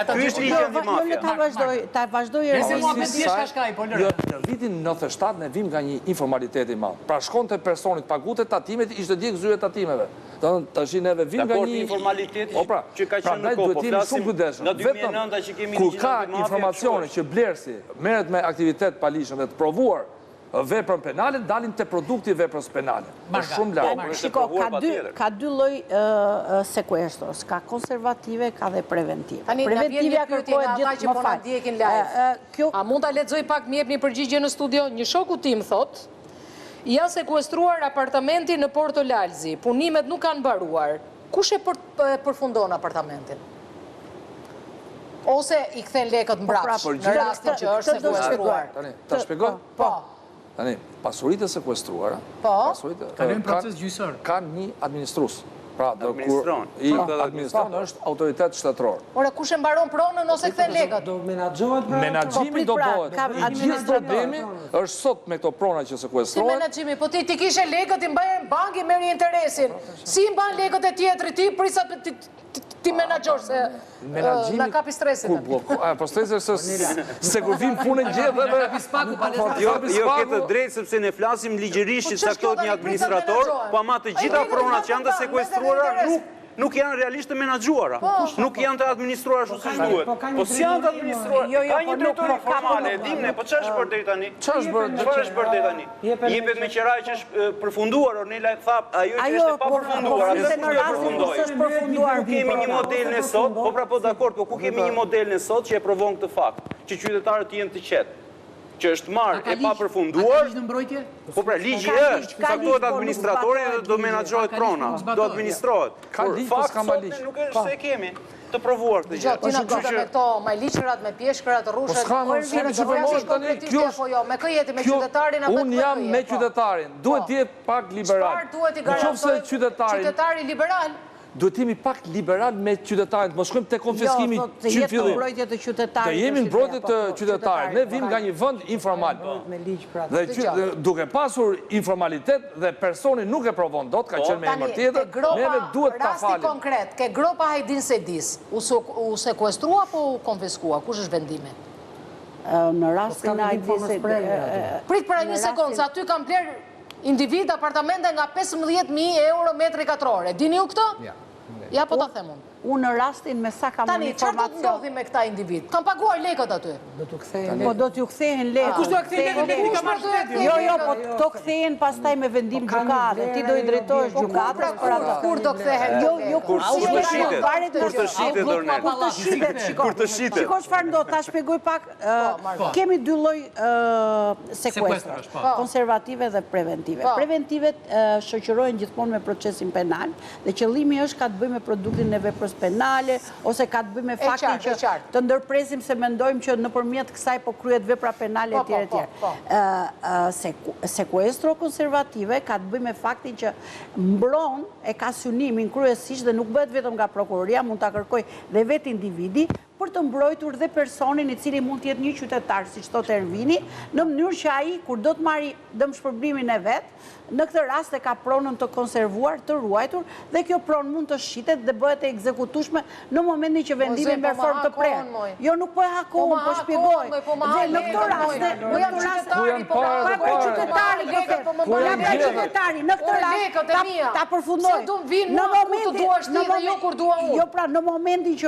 Ky është ligji antimafia. Ta vazhdoj Në vitin 97 ne vim nga një informalitet i madh. Pra shkonte personi të paguante tatimet, ishte djeg zyre tatimeve. Tash neve vim nga një informalitet që ka qenë në kohë, po flasim nga 2009 që kemi kur ka informacione që blersi merret me aktivitet palishëm dhe të provuar veprën penale, dalin te produkti veprës penale. Është shumë larg. Shiko, ka dy lloj sekuestros, ka konservative, ka dhe preventive. Preventivja kërkohet gjithë më fal. A mund ta lexoj pak, më jep një përgjigje në studio? Një shoku tim thot, ja sekuestruar apartamenti në Porto Lalzi, punimet nuk kanë mbaruar. Kush e përfundon apartamentin? Ose i kthen lekët mbrapsht në rastin që është sekuestruar? Ta shpjegoj? Po. Tani, pasuritë e sekuestruara, kalojnë proces gjyqësor. Kanë një administrues. Pra, administron është autoritet shtetëror. Ora, kush e mbaron pronën ose kthen lekët? Menaxhimi do bëhet. I gjithë problemi është sot me këto prona që Si sekuestrohen. menaxhimi? Po ti kishe lekët, i mbajen bank, i merri interesin. Si i mban lekët e tjetrit, ti prisa ti menaxhor se na kapi stresin. Po stresi se kur vim punën gjethe. Jo këtë drejt sepse ne flasim ligjërisht që caktohet një administrator, po ama të gjitha pronat që janë të sekuestruara nuk janë realisht të menaxhuara. Nuk janë të administruara ashtu siç duhet. Po si janë të administruara? Ka një drejtori formale, e dim ne, po ç'është bërë deri tani? Ç'është bërë deri tani? Jepet me qeraj që është përfunduar, Ornela e tha, ajo që është e papërfunduar, atë nuk e përfundoi. Ku kemi një modelin e sot, po pra po dakord, po ku kemi një modelin e sot që e provon këtë fakt, që qytetarët jenë të qetë, që është marrë e pa përfunduar, po pra ligji është, caktohet administratori dhe do menaxhohet prona, do administrohet. Fakt sot nuk është se kemi të provuar këtë gjë. Ti na gjyka me këto majliqërat, me pjeshkërat, rrushët, me kë jeti me qytetarin apo Unë jam me qytetarin, duhet të jetë pak liberal. Çfarë duhet i garantoj qytetari liberal? Duhet jemi pak liberal me qytetarin, mos shkojmë te konfiskimi që fillim. Të jemi në mbrojtje të qytetarit. Ne vim nga një vend informal. Dhe duke pasur informalitet dhe personi nuk e provon dot, ka qenë me emër tjetër, neve duhet ta falim. Rasti konkret, ke gropa Hajdin Sedis, u sekuestrua apo u konfiskua? Kush është vendimi? Në rastin e Hajdin Sedis. Prit para një sekondë, se aty kam bler individ apartamente nga 15.000 euro metri katrore. Dini ju këto? Ja, po ta them unë. Unë në rastin me sa kam Tani, informacion. çfarë do të ndodhi me këta individ? Kam paguar lekët aty. Po do t'ju kthehen lekët. Kush do kthehen lekët? Jo, po to kthehen pastaj me vendim gjykate. Ti do i drejtohesh gjykatës për atë. Kur do kthehen? Jo, Kur të shitet, Kur të shitet. Shiko çfarë ndodh, ta shpjegoj pak. Kemi dy lloj sekuestrosh, konservative dhe preventive. Preventivet shoqërohen gjithmonë me procesin penal dhe qëllimi është ka të bëjë me produktin e veprës penale, ose ka të bëjë me faktin që të ndërpresim se mendojmë që nëpërmjet kësaj po kryhet vepra penale etj etj. Sekuestro konservative ka të bëjë me faktin që mbron e ka synimin kryesisht dhe nuk bëhet vetëm nga prokuroria, mund ta kërkoj dhe vetë individi për të mbrojtur dhe personin i cili mund të jetë një qytetar, siç thotë Ervini, në mënyrë që ai kur do të marrë dëmshpërblimin e vet, në këtë rast e ka pronën të konservuar, të ruajtur, dhe kjo pronë mund të shitet dhe bëhet e ekzekutueshme në momentin që vendimi me formë të prerë. Jo, nuk po e hakohen, po shpjegoj. Dhe në këtë rast, në këtë rast ta përfundoj. Se do vinë mua kur të duash ti dhe jo kur dua unë. Jo, pra, në momentin që